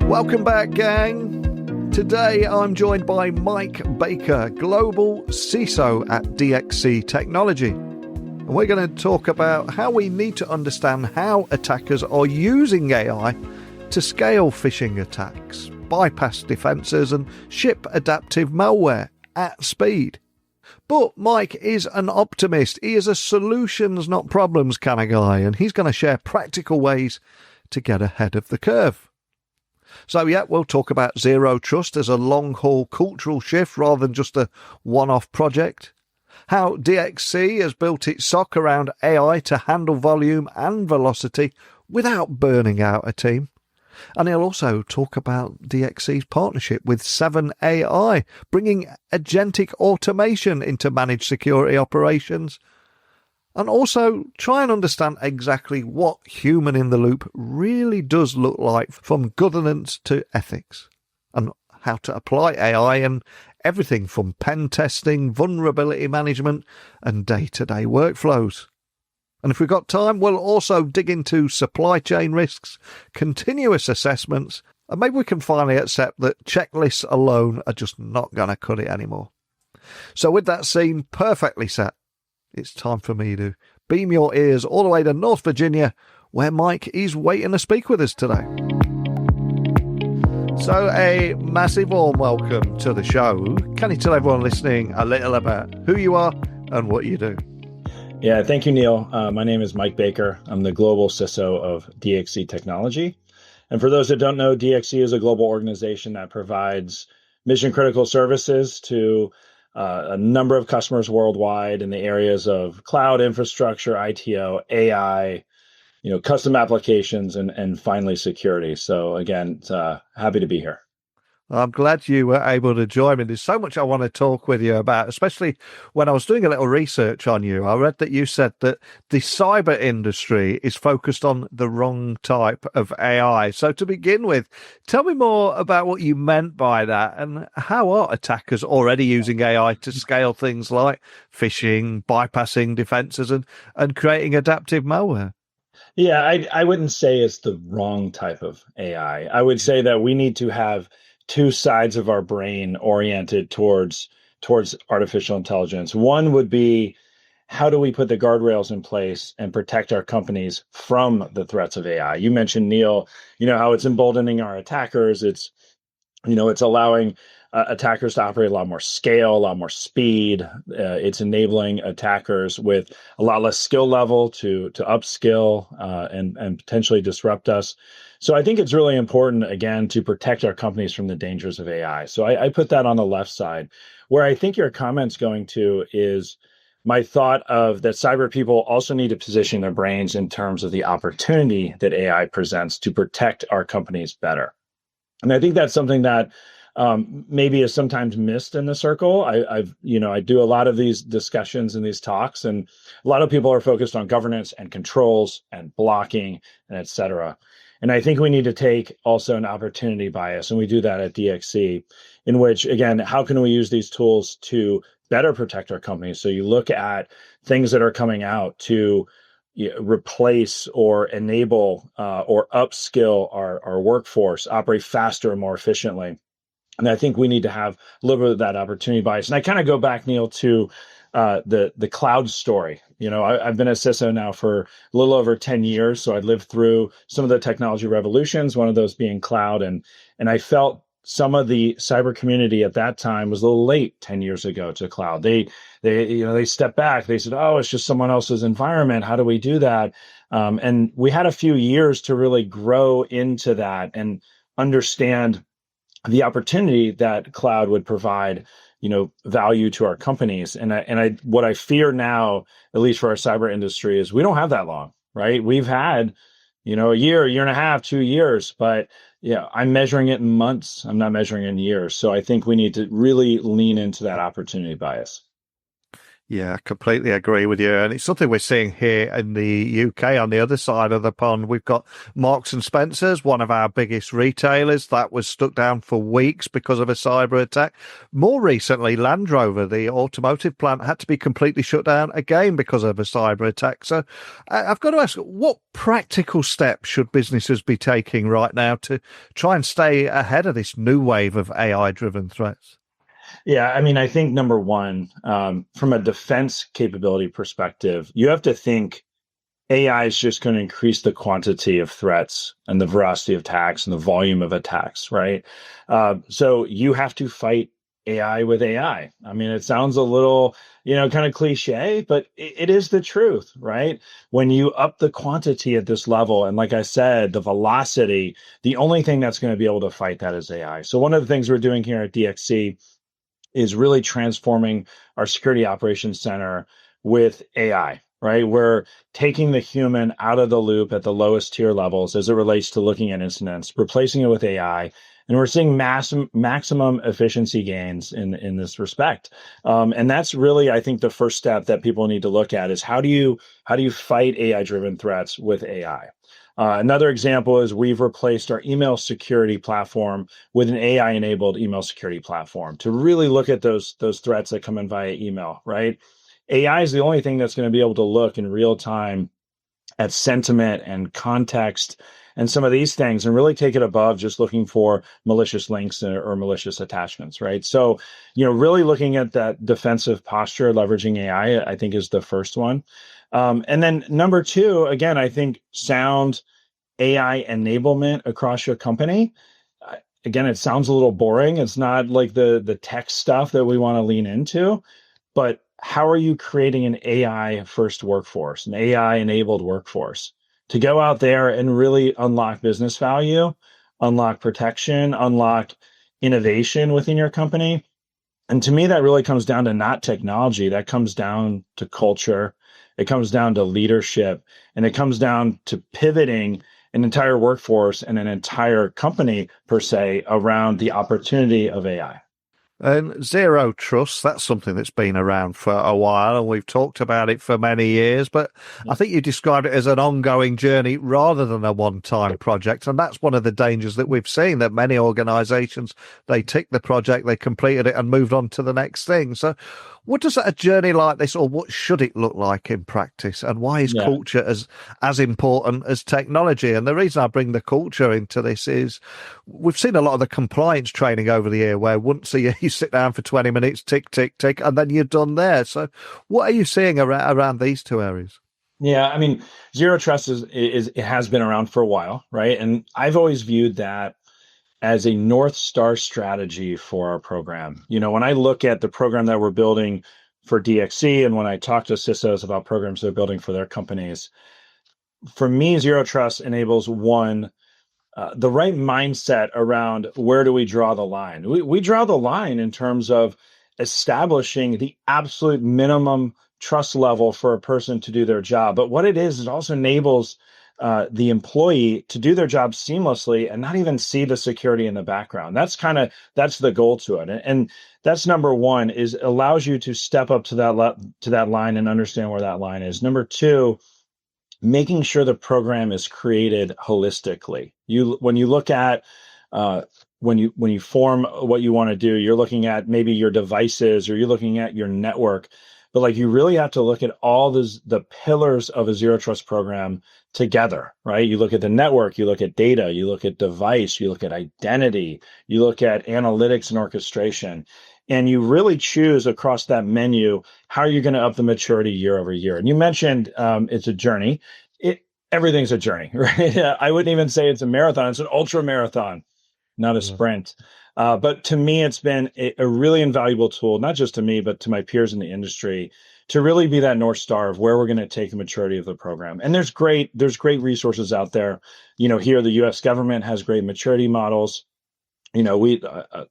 Welcome back, gang. Today I'm joined by Mike Baker, Global CISO at DXC Technology. And we're going to talk about how we need to understand how attackers are using AI to scale phishing attacks, bypass defenses, and ship adaptive malware at speed. But Mike is an optimist. He is a solutions, not problems kind of guy, and he's going to share practical ways to get ahead of the curve. So yeah, we'll talk about zero trust as a long-haul cultural shift rather than just a one-off project. How DXC has built its SOC around AI to handle volume and velocity without burning out a team. And he'll also talk about DXC's partnership with 7AI, bringing agentic automation into managed security operations. And also try and understand exactly what human in the loop really does look like, from governance to ethics, and how to apply AI in everything from pen testing, vulnerability management, and day-to-day workflows. And if we've got time, we'll also dig into supply chain risks, continuous assessments, and maybe we can finally accept that checklists alone are just not going to cut it anymore. So with that scene perfectly set, it's time for me to beam your ears all the way to North Virginia, where Mike is waiting to speak with us today. So a massive warm welcome to the show. Can you tell everyone listening a little about who you are and what you do? Yeah, thank you, Neil. My name is Mike Baker. I'm the global CISO of DXC Technology. And for those that don't know, DXC is a global organization that provides mission-critical services to a number of customers worldwide in the areas of cloud infrastructure, ITO, AI, custom applications, and finally security. So again, happy to be here. I'm glad you were able to join me. There's so much I want to talk with you about, especially when I was doing a little research on you. I read that you said that the cyber industry is focused on the wrong type of AI. So to begin with, tell me more about what you meant by that, and how are attackers already using AI to scale things like phishing, bypassing defenses, and creating adaptive malware? Yeah, I wouldn't say it's the wrong type of AI. I would say that we need to have two sides of our brain oriented towards artificial intelligence. One would be, how do we put the guardrails in place and protect our companies from the threats of AI? You mentioned, Neil, how it's emboldening our attackers. It's allowing attackers to operate a lot more scale, a lot more speed. It's enabling attackers with a lot less skill level to upskill and potentially disrupt us. So I think it's really important, again, to protect our companies from the dangers of AI. So I put that on the left side. Where I think your comment's going to is my thought of that cyber people also need to position their brains in terms of the opportunity that AI presents to protect our companies better. And I think that's something that maybe is sometimes missed in the circle. I do a lot of these discussions and these talks, and a lot of people are focused on governance and controls and blocking and et cetera. And I think we need to take also an opportunity bias, and we do that at DXC, in which, again, how can we use these tools to better protect our companies? So you look at things that are coming out to replace or enable or upskill our workforce, operate faster and more efficiently. And I think we need to have a little bit of that opportunity bias. And I kind of go back, Neil, to the cloud story. I've been a CISO now for a little over 10 years. So I lived through some of the technology revolutions, one of those being cloud. And I felt some of the cyber community at that time was a little late 10 years ago to cloud. They stepped back. They said, oh, it's just someone else's environment. How do we do that? And we had a few years to really grow into that and understand the opportunity that cloud would provide, value to our companies. And what I fear now, at least for our cyber industry, is we don't have that long, right? We've had, a year and a half, 2 years, but I'm measuring it in months. I'm not measuring it in years. So I think we need to really lean into that opportunity bias. Yeah, I completely agree with you. And it's something we're seeing here in the UK on the other side of the pond. We've got Marks and Spencer's, one of our biggest retailers, that was stuck down for weeks because of a cyber attack. More recently, Land Rover, the automotive plant, had to be completely shut down again because of a cyber attack. So I've got to ask, what practical steps should businesses be taking right now to try and stay ahead of this new wave of AI-driven threats? Yeah, I mean, I think number one, from a defense capability perspective, you have to think AI is just going to increase the quantity of threats and the veracity of attacks and the volume of attacks, right? So you have to fight AI with AI. I mean, it sounds a little, kind of cliche, but it is the truth, right? When you up the quantity at this level, and like I said, the velocity, the only thing that's going to be able to fight that is AI. So one of the things we're doing here at DXC is really transforming our security operations center with AI, right? We're taking the human out of the loop at the lowest tier levels as it relates to looking at incidents, replacing it with AI. And we're seeing maximum efficiency gains in this respect. And that's really, I think, the first step that people need to look at is how do you fight AI-driven threats with AI? Another example is we've replaced our email security platform with an AI-enabled email security platform to really look at those threats that come in via email, right? AI is the only thing that's going to be able to look in real time at sentiment and context and some of these things and really take it above just looking for malicious links or malicious attachments, right? So, really looking at that defensive posture, leveraging AI, I think is the first one. And then number two, again, I think sound AI enablement across your company. Again, it sounds a little boring. It's not like the tech stuff that we want to lean into, but how are you creating an AI first workforce, an AI enabled workforce to go out there and really unlock business value, unlock protection, unlock innovation within your company? And to me, that really comes down to not technology. That comes down to culture. It comes down to leadership, and it comes down to pivoting an entire workforce and an entire company per se around the opportunity of AI. And zero trust, that's something that's been around for a while, and we've talked about it for many years, but I think you described it as an ongoing journey rather than a one-time project. And that's one of the dangers that we've seen, that many organizations, they tick the project, they completed it and moved on to the next thing. So what does a journey like this, or what should it look like in practice? And why is culture as important as technology? And the reason I bring the culture into this is we've seen a lot of the compliance training over the year where once a year you sit down for 20 minutes, tick, tick, tick, and then you're done there. So what are you seeing around these two areas? Yeah, I mean, zero trust is it has been around for a while, right? And I've always viewed that as a North Star strategy for our program. When I look at the program that we're building for DXC and when I talk to CISOs about programs they're building for their companies, for me, zero trust enables one, the right mindset around where do we draw the line? We draw the line in terms of establishing the absolute minimum trust level for a person to do their job. But what it is, it also enables the employee to do their job seamlessly and not even see the security in the background. That's the goal to it. And that's number one, is allows you to step up to that line and understand where that line is. Number two, making sure the program is created holistically. When you look at when you form what you want to do, you're looking at maybe your devices or you're looking at your network, but like you really have to look at all the pillars of a zero trust program together, right? You look at the network, you look at data, you look at device, you look at identity, you look at analytics and orchestration. And you really choose across that menu how you're going to up the maturity year over year. And you mentioned it's a journey. Everything's a journey, right? I wouldn't even say it's a marathon. It's an ultra marathon, not a sprint. But to me, it's been a really invaluable tool, not just to me, but to my peers in the industry, to really be that North Star of where we're going to take the maturity of the program. And there's great resources out there. Here, the US government has great maturity models. A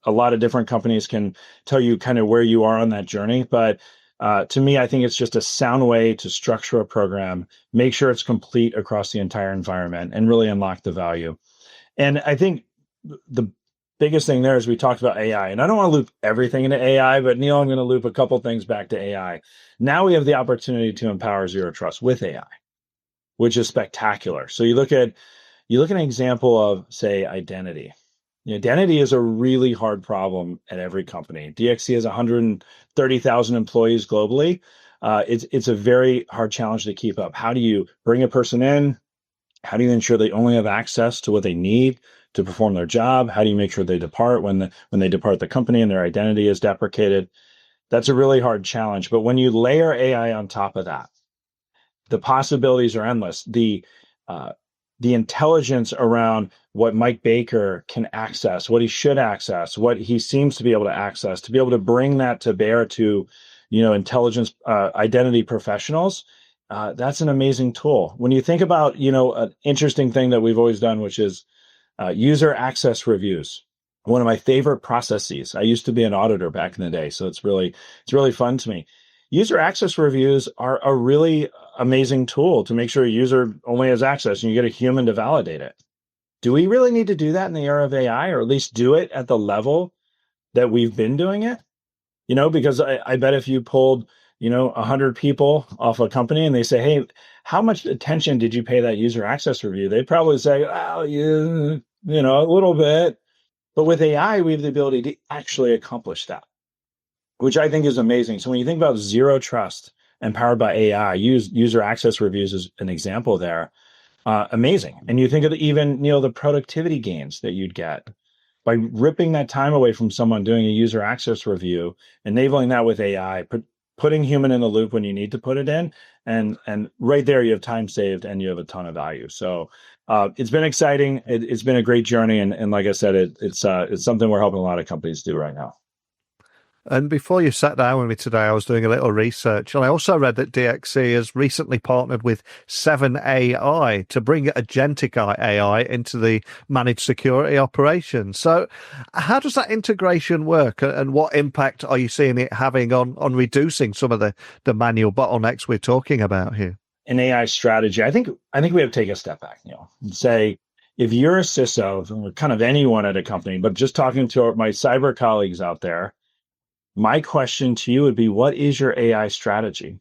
lot of different companies can tell you kind of where you are on that journey. But to me, I think it's just a sound way to structure a program, make sure it's complete across the entire environment, and really unlock the value. And I think biggest thing there is we talked about AI, and I don't want to loop everything into AI, but Neil, I'm going to loop a couple things back to AI. Now we have the opportunity to empower zero trust with AI, which is spectacular. So you look at an example of, say, identity. Identity is a really hard problem at every company. DXC has 130,000 employees globally. It's a very hard challenge to keep up. How do you bring a person in? How do you ensure they only have access to what they need to perform their job? How do you make sure they depart when they depart the company and their identity is deprecated? That's a really hard challenge. But when you layer AI on top of that, the possibilities are endless. The intelligence around what Mike Baker can access, what he should access, what he seems to be able to access, to be able to bring that to bear to, intelligence identity professionals, that's an amazing tool. When you think about, an interesting thing that we've always done, which is user access reviews. One of my favorite processes. I used to be an auditor back in the day, so it's really fun to me. User access reviews are a really amazing tool to make sure a user only has access and you get a human to validate it. Do we really need to do that in the era of AI, or at least do it at the level that we've been doing it? Because I bet if you pulled, 100 people off a company and they say, hey, how much attention did you pay that user access review? They'd probably say, oh, yeah, a little bit. But with AI, we have the ability to actually accomplish that, which I think is amazing. So when you think about zero trust empowered by AI, user access reviews as an example there, amazing. And you think of even, the productivity gains that you'd get by ripping that time away from someone doing a user access review, enabling that with AI, putting human in the loop when you need to put it in, and right there you have time saved and you have a ton of value. So it's been exciting. It's been a great journey, and like I said, it's something we're helping a lot of companies do right now. And before you sat down with me today, I was doing a little research, and I also read that DXC has recently partnered with 7AI to bring agentic AI into the managed security operations. So how does that integration work, and what impact are you seeing it having on reducing some of the manual bottlenecks we're talking about here? An AI strategy, I think we have to take a step back, Neil, and say, if you're a CISO, kind of anyone at a company, but just talking to my cyber colleagues out there, my question to you would be, what is your AI strategy?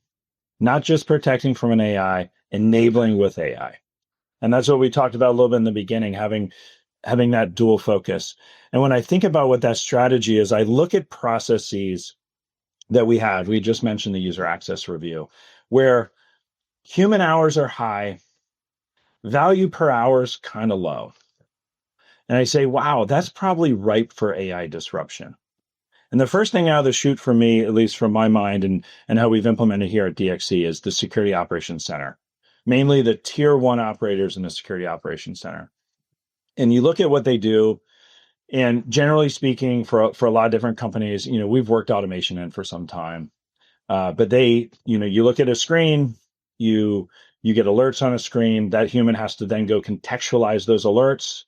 Not just protecting from an AI, enabling with AI. And that's what we talked about a little bit in the beginning, having that dual focus. And when I think about what that strategy is, I look at processes that we had. We just mentioned the user access review, where human hours are high, value per hour is kind of low. And I say, wow, that's probably ripe for AI disruption. And the first thing out of the chute for me, at least from my mind and how we've implemented here at DXC, is the Security Operations Center, mainly the tier one operators in the Security Operations Center. And you look at what they do, and generally speaking, for a lot of different companies, we've worked automation in for some time. But they, you look at a screen, you get alerts on a screen, that human has to then go contextualize those alerts,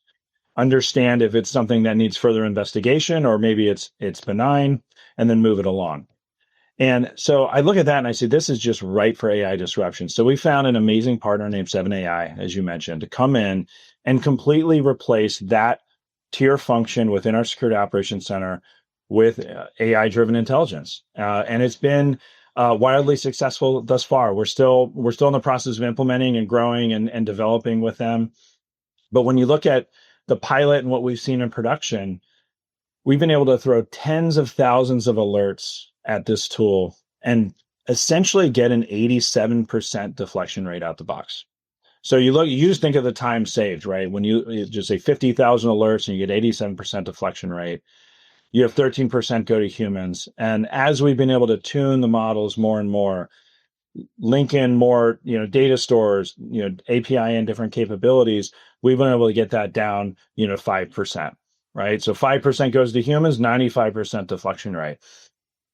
understand if it's something that needs further investigation, or maybe it's benign, and then move it along. And so I look at that and I say, this is just right for AI disruption. So we found an amazing partner named 7AI, as you mentioned, to come in and completely replace that tier function within our Security Operations Center with AI-driven intelligence. And it's been wildly successful thus far. We're still in the process of implementing and growing and developing with them. But when you look at the pilot and what we've seen in production, we've been able to throw tens of thousands of alerts at this tool and essentially get an 87% deflection rate out the box. So you just think of the time saved, right? When you just say 50,000 alerts and you get 87% deflection rate, you have 13% go to humans. And as we've been able to tune the models more and more, link in more, data stores, API and different capabilities, we've been able to get that down, 5%, right? So 5% goes to humans, 95% deflection rate.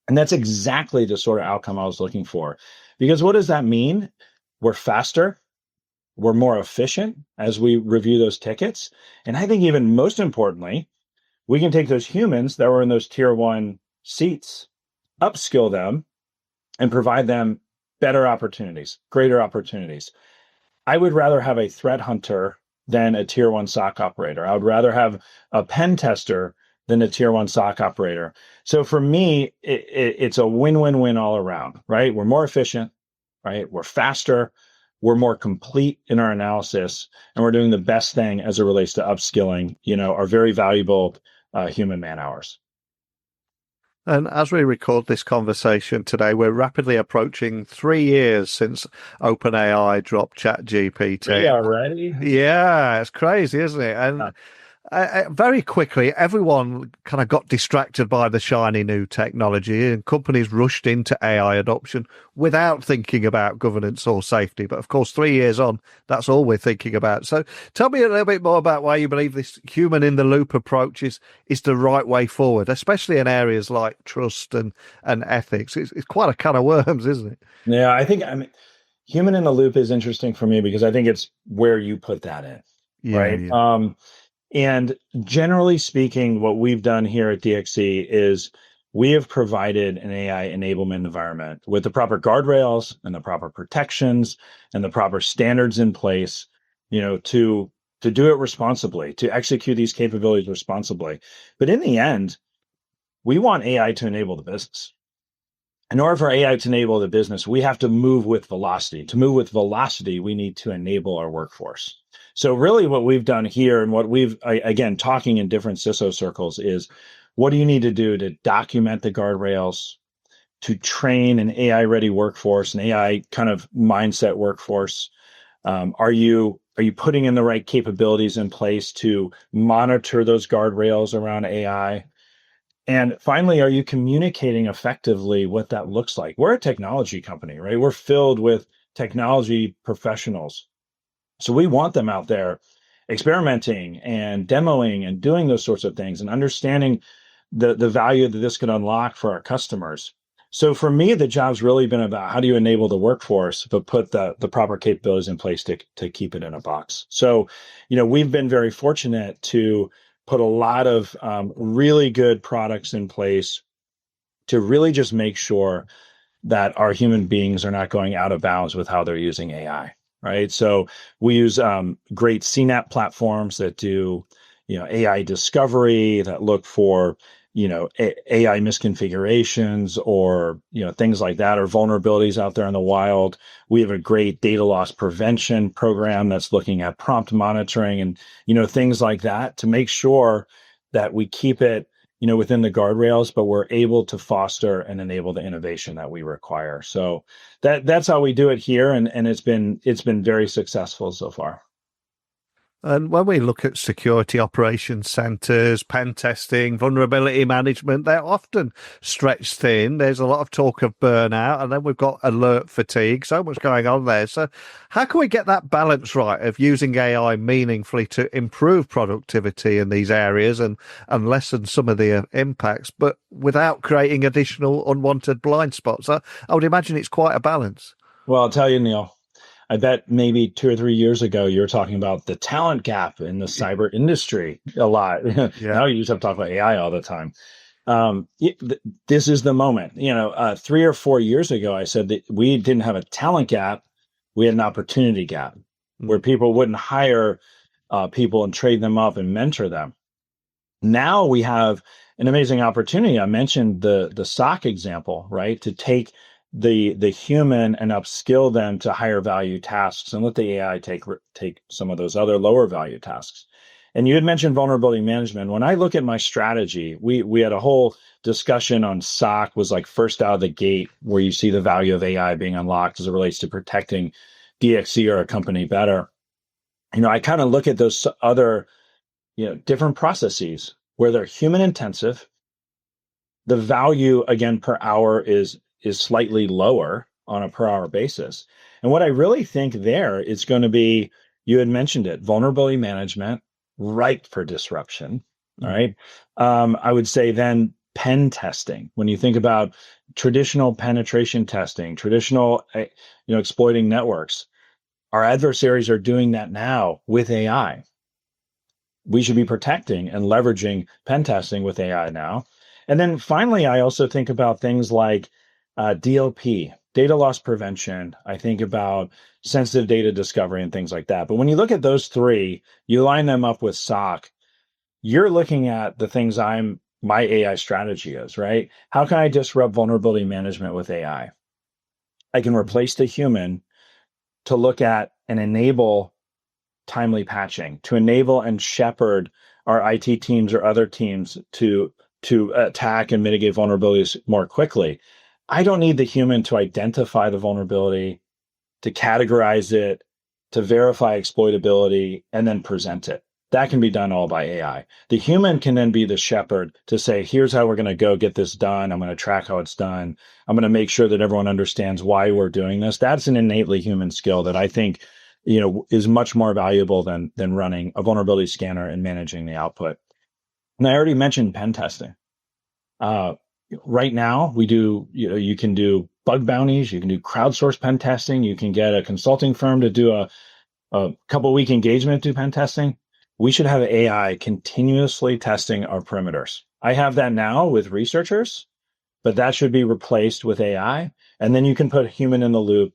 And that's exactly the sort of outcome I was looking for. Because what does that mean? We're faster, we're more efficient as we review those tickets. And I think even most importantly, we can take those humans that were in those tier one seats, upskill them, and provide them better opportunities, greater opportunities. I would rather have a threat hunter than a tier one SOC operator. I would rather have a pen tester than a tier one SOC operator. So for me, it's a win-win-win all around, right? We're more efficient, right? We're faster, we're more complete in our analysis, and we're doing the best thing as it relates to upskilling, our very valuable human man hours. And as we record this conversation today, we're rapidly approaching 3 years since OpenAI dropped ChatGPT. We are ready. Yeah, it's crazy, isn't it? And very quickly, everyone kind of got distracted by the shiny new technology, and companies rushed into AI adoption without thinking about governance or safety. But of course, 3 years on, that's all we're thinking about. So tell me a little bit more about why you believe this human in the loop approach is the right way forward, especially in areas like trust and ethics. It's quite a can of worms, isn't it? Yeah, I mean, human in the loop is interesting for me because I think it's where you put that in, right? Yeah. And generally speaking, what we've done here at DXC is we have provided an AI enablement environment with the proper guardrails and the proper protections and the proper standards in place, to do it responsibly, to execute these capabilities responsibly. But in the end, we want AI to enable the business. In order for AI to enable the business, we have to move with velocity. To move with velocity, we need to enable our workforce. So really what we've done here and what again, talking in different CISO circles is, what do you need to do to document the guardrails, to train an AI-ready workforce, an AI kind of mindset workforce? Are you putting in the right capabilities in place to monitor those guardrails around AI? And finally, are you communicating effectively what that looks like? We're a technology company, right? We're filled with technology professionals. So we want them out there experimenting and demoing and doing those sorts of things and understanding the value that this could unlock for our customers. So for me, the job's really been about how do you enable the workforce, but put the proper capabilities in place to keep it in a box. So, we've been very fortunate to put a lot of really good products in place to really just make sure that our human beings are not going out of bounds with how they're using AI, right? So we use great CNAP platforms that do, AI discovery, that look for, AI misconfigurations or, things like that, or vulnerabilities out there in the wild. We have a great data loss prevention program that's looking at prompt monitoring and, things like that to make sure that we keep it, within the guardrails, but we're able to foster and enable the innovation that we require. So that's how we do it here. And it's been very successful so far. And when we look at security operations centers, pen testing, vulnerability management, they're often stretched thin. There's a lot of talk of burnout, and then we've got alert fatigue, so much going on there. So how can we get that balance right of using AI meaningfully to improve productivity in these areas and lessen some of the impacts, but without creating additional unwanted blind spots? I would imagine it's quite a balance. Well, I'll tell you, Neil, I bet maybe 2 or 3 years ago, you were talking about the talent gap in the cyber industry a lot. Yeah. Now you just have to talk about AI all the time. This is the moment. 3 or 4 years ago, I said that we didn't have a talent gap. We had an opportunity gap where people wouldn't hire people and trade them up and mentor them. Now we have an amazing opportunity. I mentioned the SOC example, right? To take the human and upskill them to higher value tasks and let the AI take some of those other lower value tasks. And you had mentioned vulnerability management. When I look at my strategy, we had a whole discussion on SOC was like first out of the gate where you see the value of AI being unlocked as it relates to protecting DXC or a company better. I kind of look at those other, different processes where they're human intensive. The value again per hour is slightly lower on a per hour basis. And what I really think there is going to be, you had mentioned it, vulnerability management, ripe for disruption. All right. I would say then pen testing. When you think about traditional penetration testing, traditional, exploiting networks, our adversaries are doing that now with AI. We should be protecting and leveraging pen testing with AI now. And then finally, I also think about things like DLP, data loss prevention. I think about sensitive data discovery and things like that. But when you look at those three, you line them up with SOC, you're looking at the things my AI strategy is, right? How can I disrupt vulnerability management with AI? I can replace the human to look at and enable timely patching, to enable and shepherd our IT teams or other teams to attack and mitigate vulnerabilities more quickly. I don't need the human to identify the vulnerability, to categorize it, to verify exploitability, and then present it. That can be done all by AI. The human can then be the shepherd to say, here's how we're going to go get this done. I'm going to track how it's done. I'm going to make sure that everyone understands why we're doing this. That's an innately human skill that I think, is much more valuable than running a vulnerability scanner and managing the output. And I already mentioned pen testing. Right now, we do, you can do bug bounties, you can do crowdsourced pen testing, you can get a consulting firm to do a couple-week engagement to pen testing. We should have AI continuously testing our perimeters. I have that now with researchers, but that should be replaced with AI. And then you can put human in the loop,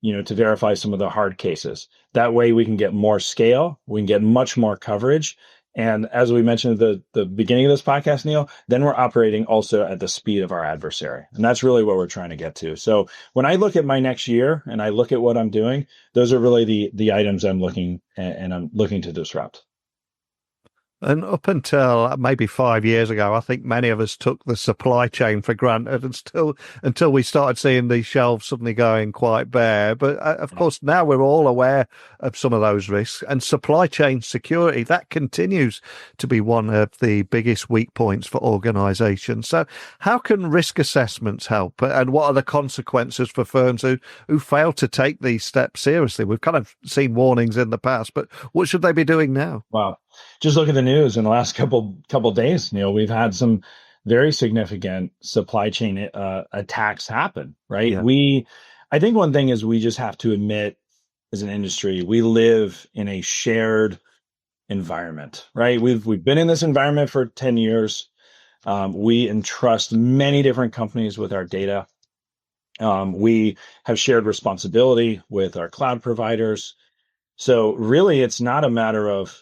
to verify some of the hard cases. That way we can get more scale, we can get much more coverage. And as we mentioned at the beginning of this podcast, Neil, then we're operating also at the speed of our adversary. And that's really what we're trying to get to. So when I look at my next year and I look at what I'm doing, those are really the items I'm looking to disrupt. And up until maybe 5 years ago, I think many of us took the supply chain for granted, and still until we started seeing the shelves suddenly going quite bare. But of course, now we're all aware of some of those risks, and supply chain security, that continues to be one of the biggest weak points for organizations. So how can risk assessments help, and what are the consequences for firms who fail to take these steps seriously? We've kind of seen warnings in the past, but what should they be doing now? Wow. Just look at the news in the last couple days, Neil. We've had some very significant supply chain attacks happen, right? Yeah. I think one thing is we just have to admit, as an industry, we live in a shared environment, right? We've been in this environment for 10 years. We entrust many different companies with our data. We have shared responsibility with our cloud providers. So really, it's not a matter of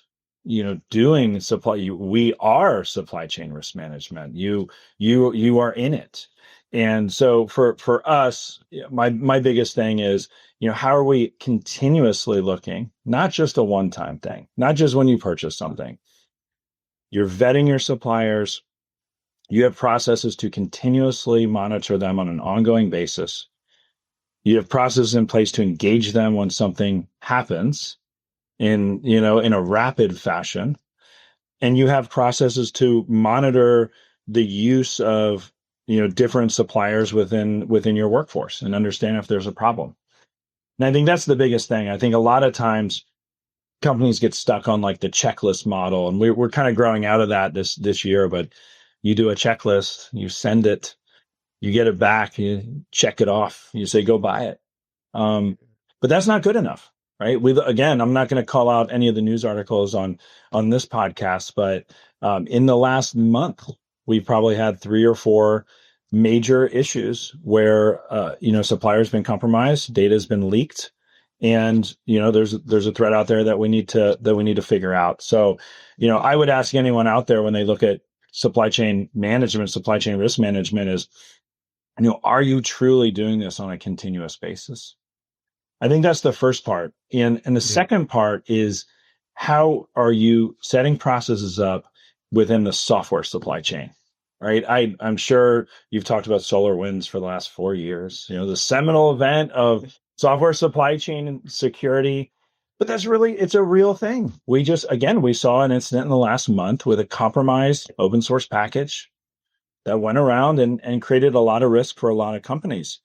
doing supply. We are supply chain risk management. You are in it, and so for us, my biggest thing is how are we continuously looking, not just a one-time thing, not just when you purchase something. You're vetting your suppliers. You have processes to continuously monitor them on an ongoing basis. You have processes in place to engage them when something happens in a rapid fashion, and you have processes to monitor the use of different suppliers within your workforce and understand if there's a problem. And I think that's the biggest thing. I think a lot of times companies get stuck on like the checklist model, and we're kind of growing out of that this year. But you do a checklist, you send it, you get it back, you check it off, you say go buy it. But that's not good enough. Right. I'm not going to call out any of the news articles on this podcast, but in the last month, we've probably had 3 or 4 major issues where suppliers been compromised, data has been leaked, and there's a threat out there that we need to figure out. So I would ask anyone out there when they look at supply chain management, supply chain risk management, is are you truly doing this on a continuous basis? I think that's the first part. And the second part is, how are you setting processes up within the software supply chain, right? I'm sure you've talked about SolarWinds for the last 4 years, the seminal event of software supply chain and security. But it's a real thing. We saw an incident in the last month with a compromised open source package that went around and created a lot of risk for a lot of companies.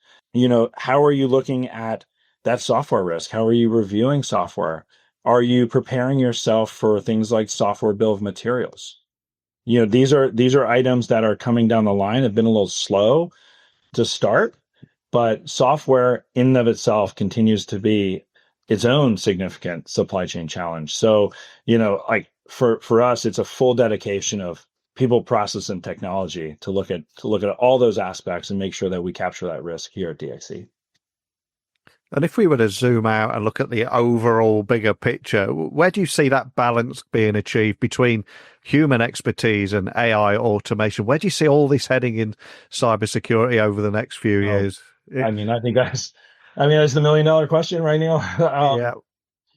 How are you looking at that software risk? How are you reviewing software? Are you preparing yourself for things like software bill of materials? These are items that are coming down the line, have been a little slow to start, but software in and of itself continues to be its own significant supply chain challenge. So, like for us, it's a full dedication of people, process, and technology to look at all those aspects and make sure that we capture that risk here at DXC. And if we were to zoom out and look at the overall bigger picture, where do you see that balance being achieved between human expertise and AI automation? Where do you see all this heading in cybersecurity over the next few years? I mean, that's the $1 million question right now.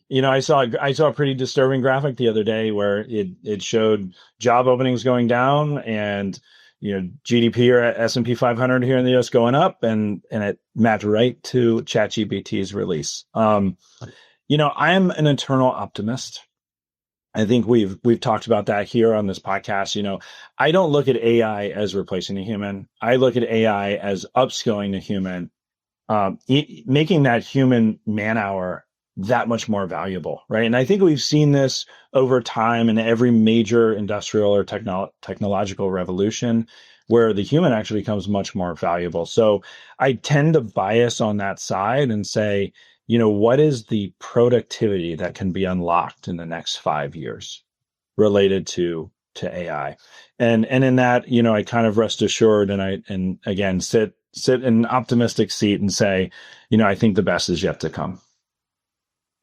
Yeah. I saw a pretty disturbing graphic the other day where it showed job openings going down and GDP or S&P 500 here in the US going up, and it matched right to ChatGPT's release. I am an eternal optimist. I think we've talked about that here on this podcast. I don't look at AI as replacing a human. I look at AI as upskilling the human, making that human man hour that much more valuable, right? And I think we've seen this over time in every major industrial or technological revolution where the human actually becomes much more valuable. So I tend to bias on that side and say, what is the productivity that can be unlocked in the next 5 years related to AI? And in that, I kind of rest assured and again sit in an optimistic seat and say, I think the best is yet to come.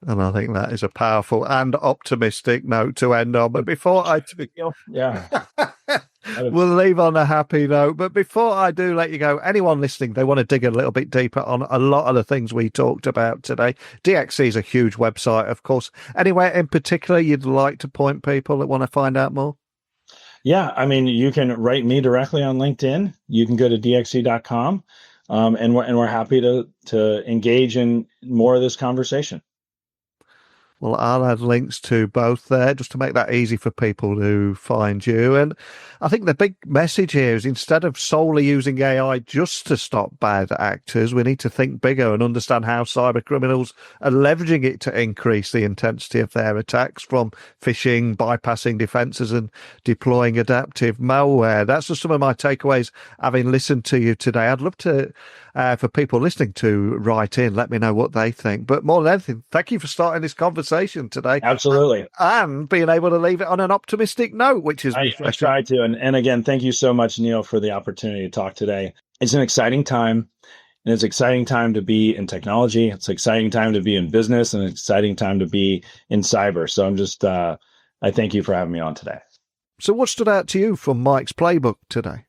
And I think that is a powerful and optimistic note to end on. But before we'll leave on a happy note. But before I do let you go, anyone listening, they want to dig a little bit deeper on a lot of the things we talked about today. DXC is a huge website, of course. Anywhere in particular you'd like to point people that want to find out more? Yeah, I mean, you can write me directly on LinkedIn. You can go to dxc.com, and we're happy to engage in more of this conversation. Well, I'll add links to both there just to make that easy for people to find you. And I think the big message here is instead of solely using AI just to stop bad actors, we need to think bigger and understand how cybercriminals are leveraging it to increase the intensity of their attacks, from phishing, bypassing defenses and deploying adaptive malware. That's just some of my takeaways having listened to you today. I'd love to for people listening to write in, let me know what they think. But more than anything, thank you for starting this conversation today. Absolutely. And being able to leave it on an optimistic note, which is I try to. And again, thank you so much, Neil, for the opportunity to talk today. It's an exciting time. And it's an exciting time to be in technology. It's an exciting time to be in business, and an exciting time to be in cyber. So I'm just, I thank you for having me on today. So what stood out to you from Mike's playbook today?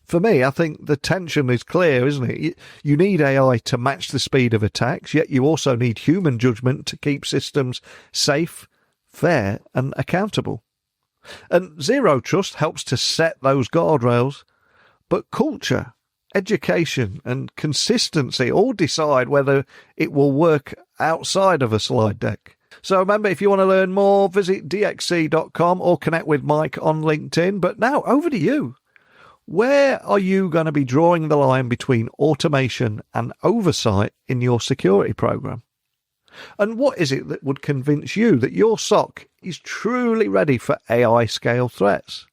For me, I think the tension is clear, isn't it? You need AI to match the speed of attacks, yet you also need human judgment to keep systems safe, fair, and accountable. And zero trust helps to set those guardrails, but culture, education, and consistency all decide whether it will work outside of a slide deck. So remember, if you want to learn more, visit dxc.com or connect with Mike on LinkedIn. But now, over to you. Where are you going to be drawing the line between automation and oversight in your security program? And what is it that would convince you that your SOC is truly ready for AI scale threats?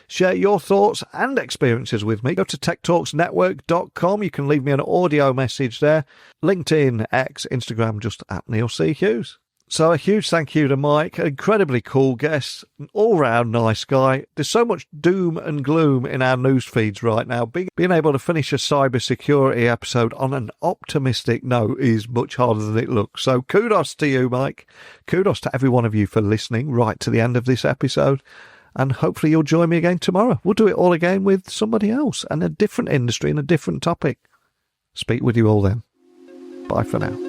Share your thoughts and experiences with me. Go to techtalksnetwork.com. You can leave me an audio message there. LinkedIn, X, Instagram, just at Neil C. Hughes. So a huge thank you to Mike, an incredibly cool guest, an all-round nice guy. There's so much doom and gloom in our news feeds right now. Being able to finish a cybersecurity episode on an optimistic note is much harder than it looks. So kudos to you, Mike. Kudos to every one of you for listening right to the end of this episode. And hopefully you'll join me again tomorrow. We'll do it all again with somebody else and a different industry and a different topic. Speak with you all then. Bye for now.